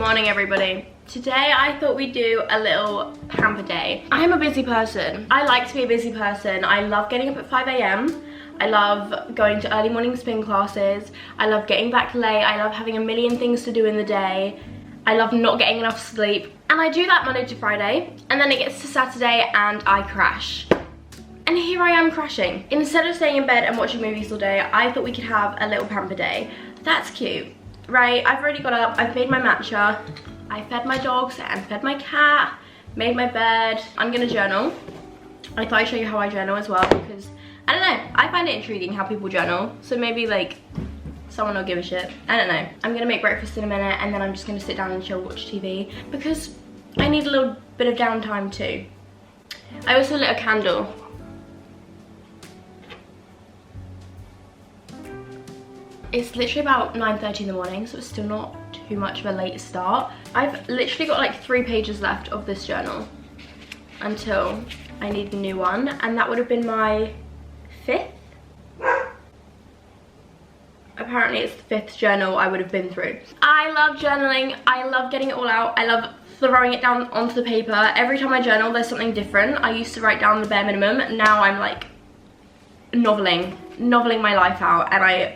morning, everybody. Today I thought we'd do a little pamper day. I'm a busy person. I like to be a busy person. I love getting up at 5 AM. I love going to early morning spin classes. I love getting back late. I love having a million things to do in the day. I love not getting enough sleep. And I do that Monday to Friday. And then it gets to Saturday and I crash. And here I am crashing. Instead of staying in bed and watching movies all day, I thought we could have a little pamper day. That's cute, right? I've already got up, I've made my matcha, I fed my dogs and fed my cat, made my bed. I'm gonna journal. I thought I'd show you how I journal as well because, I don't know, I find it intriguing how people journal. So maybe like, someone will give a shit. I don't know. I'm gonna make breakfast in a minute and then I'm just gonna sit down and chill, watch TV because I need a little bit of downtime too. I also lit a candle. It's literally about 9:30 in the morning, so it's still not too much of a late start. I've literally got like 3 pages left of this journal until I need the new one, and that would have been my 5th. Apparently it's the 5th journal I would have been through. I love journaling. I love getting it all out. I love throwing it down onto the paper. Every time I journal, there's something different. I used to write down the bare minimum. Now I'm like noveling my life out, and I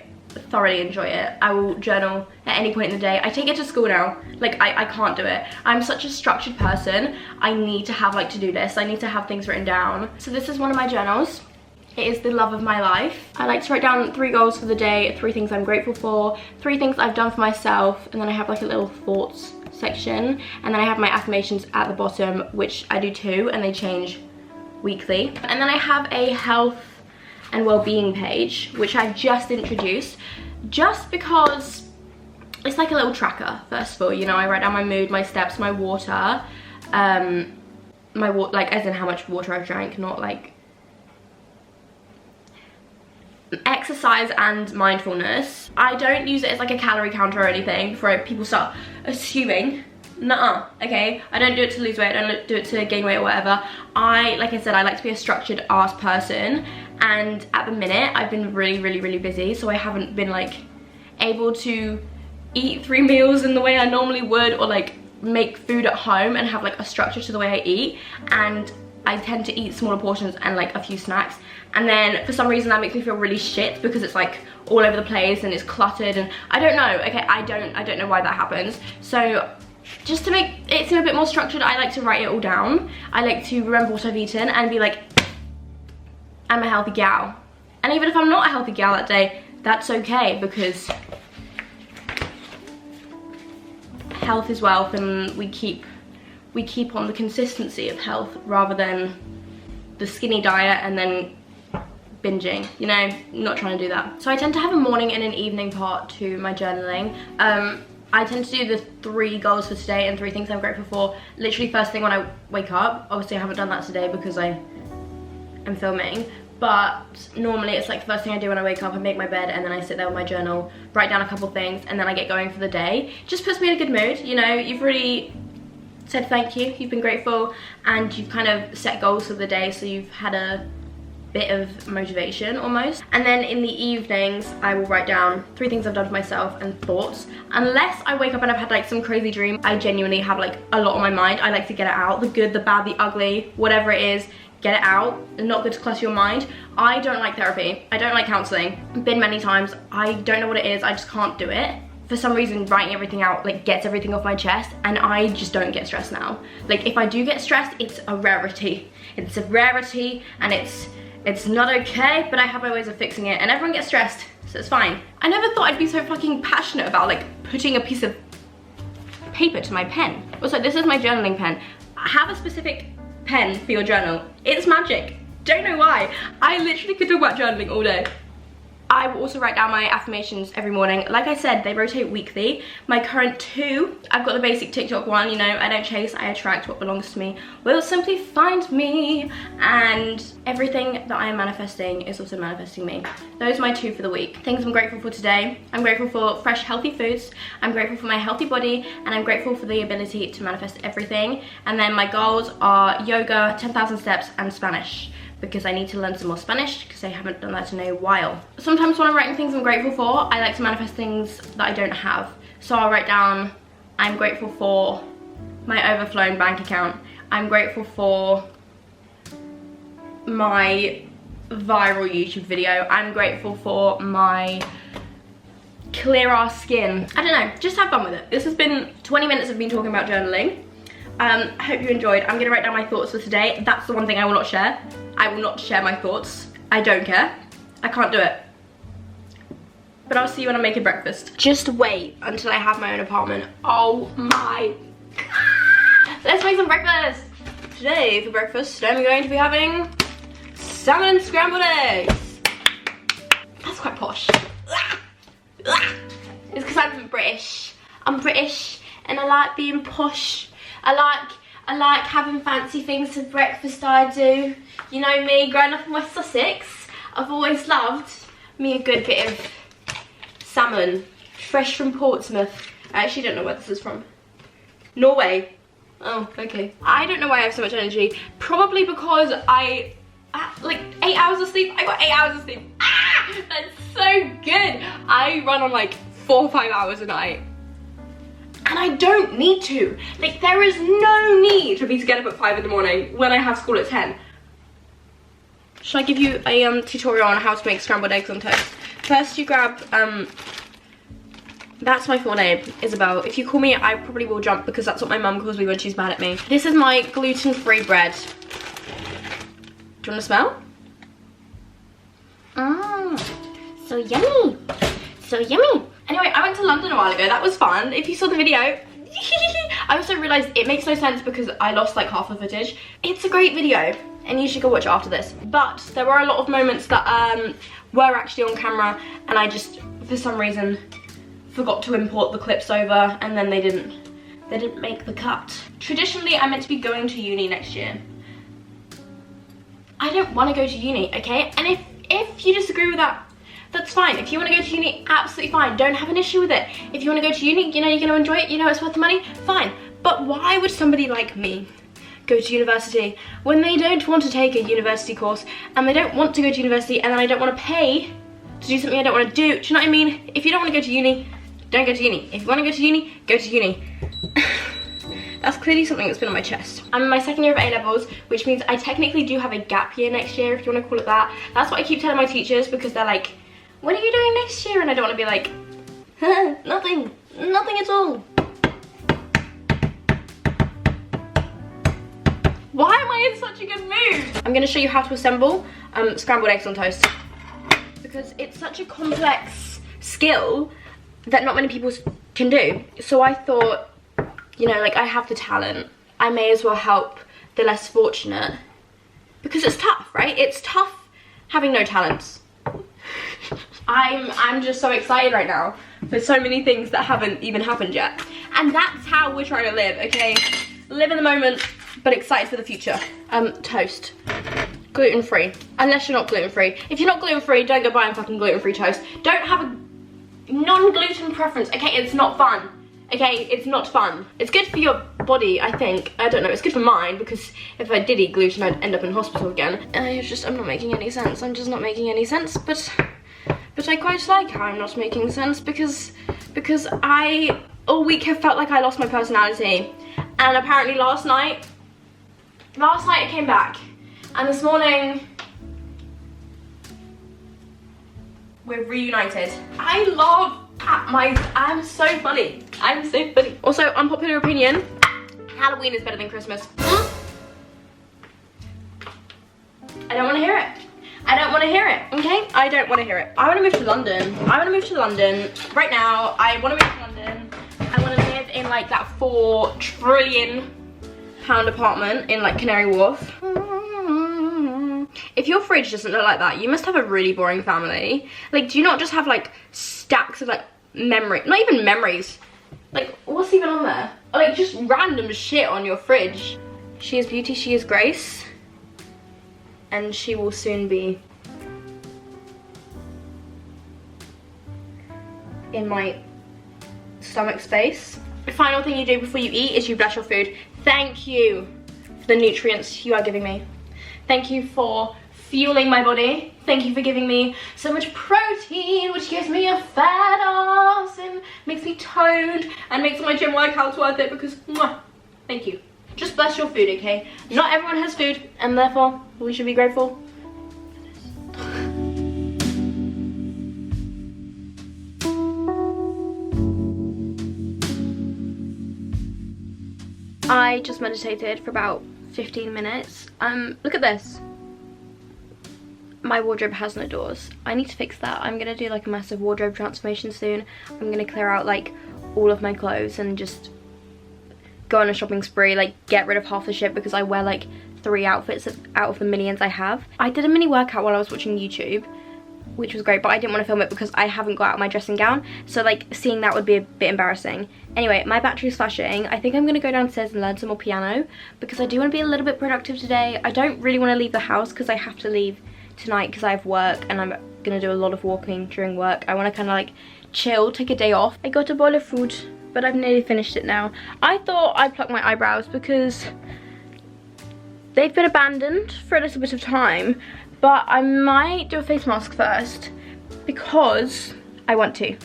thoroughly enjoy it. I will journal at any point in the day. I take it to school now. Like I can't do it. I'm such a structured person. I need to have like to-do lists. I need to have things written down. So this is one of my journals. It is the love of my life. I like to write down 3 goals for the day, 3 things I'm grateful for, 3 things I've done for myself, and then I have like a little thoughts section, and then I have my affirmations at the bottom, which I do too, and they change weekly. And then I have a health and well-being page, which I've just introduced, just because it's like a little tracker. First of all, you know, I write down my mood, my steps, my water, like as in how much water I've drank, not like exercise and mindfulness. I don't use it as like a calorie counter or anything before people start assuming. Nuh-uh, okay? I don't do it to lose weight, I don't do it to gain weight or whatever. Like I said, I like to be a structured ass person, and at the minute I've been really busy, so I haven't been like able to eat 3 meals in the way I normally would, or like make food at home and have like a structure to the way I eat. And I tend to eat smaller portions and like a few snacks, and then for some reason that makes me feel really shit because it's like all over the place and it's cluttered, and I don't know, okay, I don't know why that happens. So just to make it seem a bit more structured, I like to write it all down. I like to remember what I've eaten and be like, I'm a healthy gal. And even if I'm not a healthy gal that day, that's okay, because health is wealth, and we keep on the consistency of health rather than the skinny diet and then binging, you know, not trying to do that. So I tend to have a morning and an evening part to my journaling. I tend to do the 3 goals for today and 3 things I'm grateful for literally first thing when I wake up. Obviously I haven't done that today because I am filming, but normally it's like the first thing I do when I wake up. I make my bed and then I sit there with my journal, write down a couple things, and then I get going for the day. Just puts me in a good mood, you know. You've really said thank you, you've been grateful, and you've kind of set goals for the day, so you've had a bit of motivation almost. And then in the evenings I will write down 3 things I've done for myself and thoughts. Unless I wake up and I've had like some crazy dream, I genuinely have like a lot on my mind. I like to get it out, the good, the bad, the ugly, whatever it is, get it out. It's not good to clutter your mind. I don't like therapy, I don't like counselling. Been many times, I don't know what it is, I just can't do it. For some reason, writing everything out like gets everything off my chest, and I just don't get stressed now. Like if I do get stressed, it's a rarity. It's a rarity, and it's not okay, but I have my ways of fixing it, and everyone gets stressed, so it's fine. I never thought I'd be so fucking passionate about like putting a piece of paper to my pen. Also, this is my journaling pen. Have a specific pen for your journal. It's magic. Don't know why. I literally could talk about journaling all day. I will also write down my affirmations every morning. Like I said, they rotate weekly. My current 2, I've got the basic TikTok one, you know, I don't chase, I attract. What belongs to me will simply find me. And everything that I am manifesting is also manifesting me. Those are my 2 for the week. Things I'm grateful for today. I'm grateful for fresh, healthy foods. I'm grateful for my healthy body, and I'm grateful for the ability to manifest everything. And then my goals are yoga, 10,000 steps, and Spanish, because I need to learn some more Spanish because I haven't done that in a while. Sometimes when I'm writing things I'm grateful for, I like to manifest things that I don't have. So I'll write down I'm grateful for my overflowing bank account. I'm grateful for my viral YouTube video. I'm grateful for my clear ass skin. I don't know, just have fun with it. This has been 20 minutes of me talking about journaling. I hope you enjoyed. I'm gonna write down my thoughts for today. That's the one thing I will not share. I will not share my thoughts. I don't care. I can't do it. But I'll see you when I'm making breakfast. Just wait until I have my own apartment. Oh my God. Let's make some breakfast. Today for breakfast, I'm going to be having salmon and scrambled eggs. That's quite posh. It's because I'm British. I'm British and I like being posh. I like having fancy things for breakfast. I do. You know me, growing up in West Sussex, I've always loved me a good bit of salmon, fresh from Portsmouth. I actually don't know where this is from. Norway. Oh, okay. I don't know why I have so much energy. Probably because I like 8 hours of sleep. I got 8 hours of sleep. Ah, that's so good. I run on like 4 or 5 hours a night. And I don't need to. Like, there is no need for me to get up at 5 in the morning when I have school at 10. Should I give you a tutorial on how to make scrambled eggs on toast? First you grab, that's my full name, Isabel. If you call me, I probably will jump because that's what my mum calls me when she's mad at me. This is my gluten-free bread. Do you want to smell? So yummy. So yummy. Anyway, I went to London a while ago. That was fun. If you saw the video, I also realised it makes no sense because I lost like half the footage. It's a great video and you should go watch it after this. But there were a lot of moments that were actually on camera and I just, for some reason, forgot to import the clips over and then they didn't make the cut. Traditionally, I'm meant to be going to uni next year. I don't want to go to uni, okay? And if you disagree with that, that's fine. If you want to go to uni, absolutely fine. Don't have an issue with it. If you want to go to uni, you know you're going to enjoy it, you know it's worth the money, fine. But why would somebody like me go to university when they don't want to take a university course and they don't want to go to university and then I don't want to pay to do something I don't want to do? Do you know what I mean? If you don't want to go to uni, don't go to uni. If you want to go to uni, go to uni. That's clearly something that's been on my chest. I'm in my second year of A-levels, which means I technically do have a gap year next year, if you want to call it that. That's what I keep telling my teachers because they're like, what are you doing next year? And I don't want to be like, nothing at all. Why am I in such a good mood? I'm gonna show you how to assemble scrambled eggs on toast because it's such a complex skill that not many people can do. So I thought, you know, like I have the talent, I may as well help the less fortunate because it's tough, right? It's tough having no talents. I'm just so excited right now for so many things that haven't even happened yet. And that's how we're trying to live, okay? Live in the moment, but excited for the future. Toast. Gluten-free. Unless you're not gluten-free. If you're not gluten-free, don't go buying fucking gluten-free toast. Don't have a non-gluten preference, okay? It's not fun. Okay, it's not fun. It's good for your body, I think. I don't know, it's good for mine because if I did eat gluten, I'd end up in hospital again. I'm not making any sense. I'm just not making any sense, but I quite like how I'm not making sense because I all week have felt like I lost my personality. And apparently last night it came back. And this morning, we're reunited. I'm so funny. I'm so funny. Also, unpopular opinion, Halloween is better than Christmas. I don't want to hear it. I don't want to hear it, okay? I don't want to hear it. I want to move to London. I want to move to London right now. I want to move to London. I want to live in like that £4 trillion apartment in like Canary Wharf. If your fridge doesn't look like that, you must have a really boring family. Like, do you not just have like stacks of like not even memories. Like, what's even on there? Or, like, just random shit on your fridge. She is beauty, she is grace. And she will soon be in my stomach space. The final thing you do before you eat is you bless your food. Thank you for the nutrients you are giving me. Thank you for fueling my body. Thank you for giving me so much protein, which gives me a fat ass and makes me toned and makes my gym workouts worth it because, mwah, thank you. Just bless your food, okay? Not everyone has food, and therefore we should be grateful for this. I just meditated for about 15 minutes. Look at this. My wardrobe has no doors. I need to fix that. I'm gonna do like a massive wardrobe transformation soon. I'm gonna clear out like all of my clothes and just go on a shopping spree, like get rid of half the shit because I wear like 3 outfits out of the millions I have. I did a mini workout while I was watching YouTube, which was great, but I didn't want to film it because I haven't got out my dressing gown, so like seeing that would be a bit embarrassing. Anyway, my battery's flashing. I think I'm gonna go downstairs and learn some more piano because I do want to be a little bit productive today. I don't really want to leave the house because I have to leave tonight because I have work and I'm gonna do a lot of walking during work. I want to kind of like chill, take a day off. I got a bowl of food, but I've nearly finished it now. I thought I'd pluck my eyebrows because they've been abandoned for a little bit of time, but I might do a face mask first because I want to.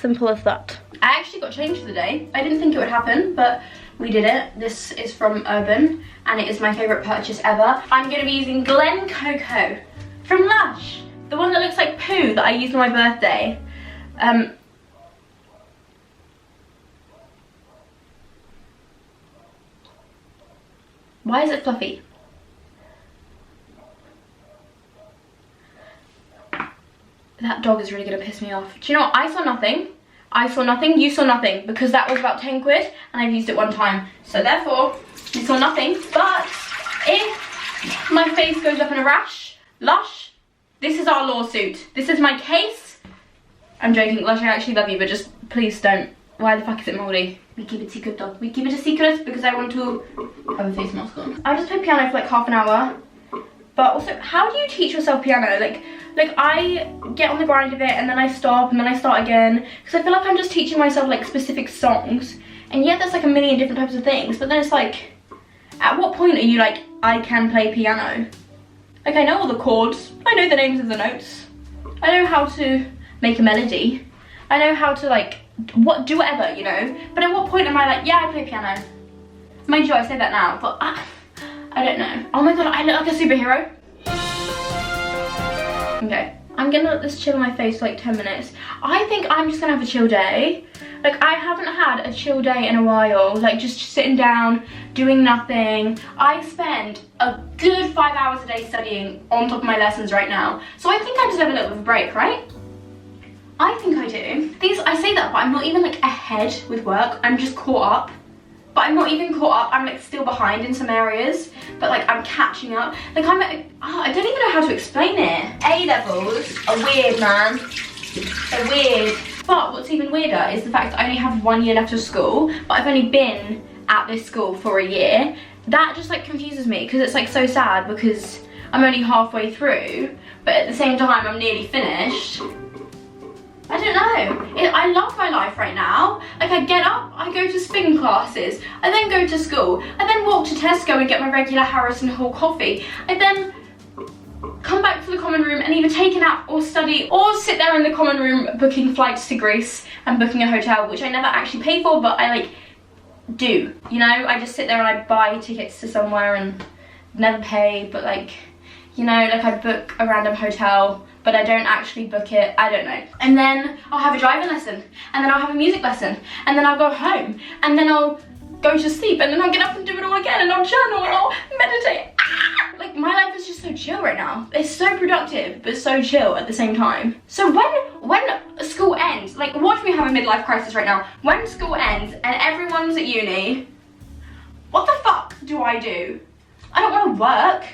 Simple as that. I actually got changed for the day. I didn't think it would happen, but we did it. This is from Urban and it is my favourite purchase ever. I'm going to be using Glen Coco from Lush, the one that looks like poo that I used on my birthday. Why is it fluffy? That dog is really gonna piss me off. Do you know what? I saw nothing. I saw nothing, you saw nothing, because that was about 10 quid and I've used it 1 time. So therefore, you saw nothing. But if my face goes up in a rash, Lush, this is our lawsuit. This is my case. I'm joking, Lush, I actually love you, but just please don't. Why the fuck is it moldy? We keep it secret though. We keep it a secret because I want to have a face mask on. I just play piano for like half an hour. But also, how do you teach yourself piano? Like I get on the grind of it and then I stop and then I start again. Because I feel like I'm just teaching myself like specific songs. And yet there's like a million different types of things. But then it's like, at what point are you like, I can play piano? Like I know all the chords. I know the names of the notes. I know how to make a melody. I know how to like, do whatever, you know? But at what point am I like, yeah, I play piano? Mind you, I say that now, but I don't know. Oh my god, I look like a superhero. Okay, I'm gonna let this chill on my face for like 10 minutes. I think I'm just gonna have a chill day. Like I haven't had a chill day in a while, like just sitting down, doing nothing. I spend a good 5 hours a day studying on top of my lessons right now. So I think I deserve a little bit of a break, right? I think I do. I say that, but I'm not even like ahead with work. I'm just caught up. But I'm not even caught up. I'm like still behind in some areas. But like I'm catching up. Like I don't even know how to explain it. A-levels are weird, man. They're weird. But what's even weirder is the fact that I only have 1 year left of school. But I've only been at this school for a year. That just like confuses me because it's like so sad because I'm only halfway through. But at the same time I'm nearly finished. I don't know. I love my life right now. Like I get up, I go to spin classes, I then go to school, I then walk to Tesco and get my regular Harrison Hall coffee. I then come back to the common room and either take a nap or study or sit there in the common room booking flights to Greece and booking a hotel, which I never actually pay for, but I like do. You know, I just sit there and I buy tickets to somewhere and never pay, but like, you know, like I book a random hotel but I don't actually book it, I don't know. And then I'll have a driving lesson, and then I'll have a music lesson, and then I'll go home, and then I'll go to sleep, and then I'll get up and do it all again, and I'll journal, and I'll meditate. Like my life is just so chill right now. It's so productive, but so chill at the same time. So when school ends, like watch me have a midlife crisis right now. When school ends and everyone's at uni, what the fuck do? I don't want to work.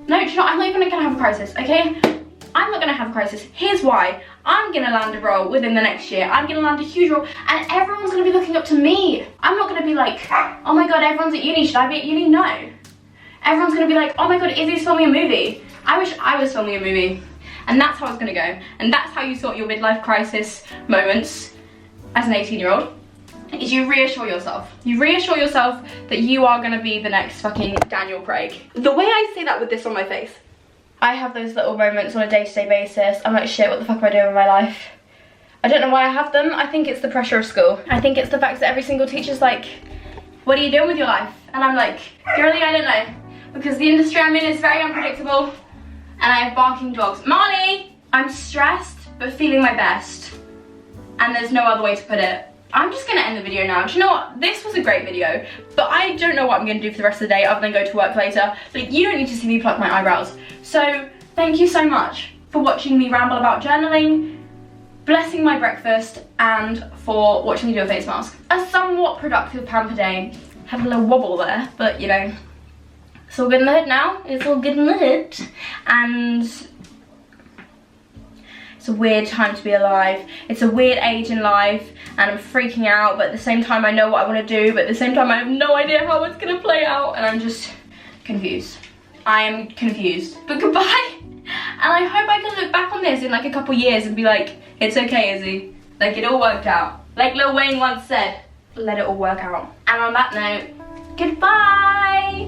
No, do you know, I'm not even gonna have a crisis, okay? I'm not gonna have a crisis. Here's why. I'm gonna land a role within the next year. I'm gonna land a huge role and everyone's gonna be looking up to me. I'm not gonna be like, oh my god, everyone's at uni, should I be at uni? No. Everyone's gonna be like, oh my god, Izzy's filming a movie. I wish I was filming a movie. And that's how it's gonna go. And that's how you sort your midlife crisis moments as an 18-year-old. Is you reassure yourself. You reassure yourself that you are gonna be the next fucking Daniel Craig. The way I say that with this on my face. I have those little moments on a day-to-day basis. I'm like, shit, what the fuck am I doing with my life? I don't know why I have them. I think it's the pressure of school. I think it's the fact that every single teacher's like, what are you doing with your life? And I'm like, girlie, I don't know. Because the industry I'm in is very unpredictable and I have barking dogs. Marnie! I'm stressed, but feeling my best. And there's no other way to put it. I'm just gonna end the video now. Do you know what? This was a great video, but I don't know what I'm gonna do for the rest of the day other than go to work later. But you don't need to see me pluck my eyebrows. So thank you so much for watching me ramble about journaling, blessing my breakfast, and for watching me do a face mask. A somewhat productive pamper day. Had a little wobble there, but you know, it's all good in the hood now. It's all good in the hood. And it's a weird time to be alive. It's a weird age in life and I'm freaking out, but at the same time I know what I want to do, but at the same time I have no idea how it's going to play out and I'm just confused. I am confused. But goodbye. And I hope I can look back on this in like a couple years and be like, it's okay, Izzy. Like it all worked out. Like Lil Wayne once said, let it all work out. And on that note, goodbye.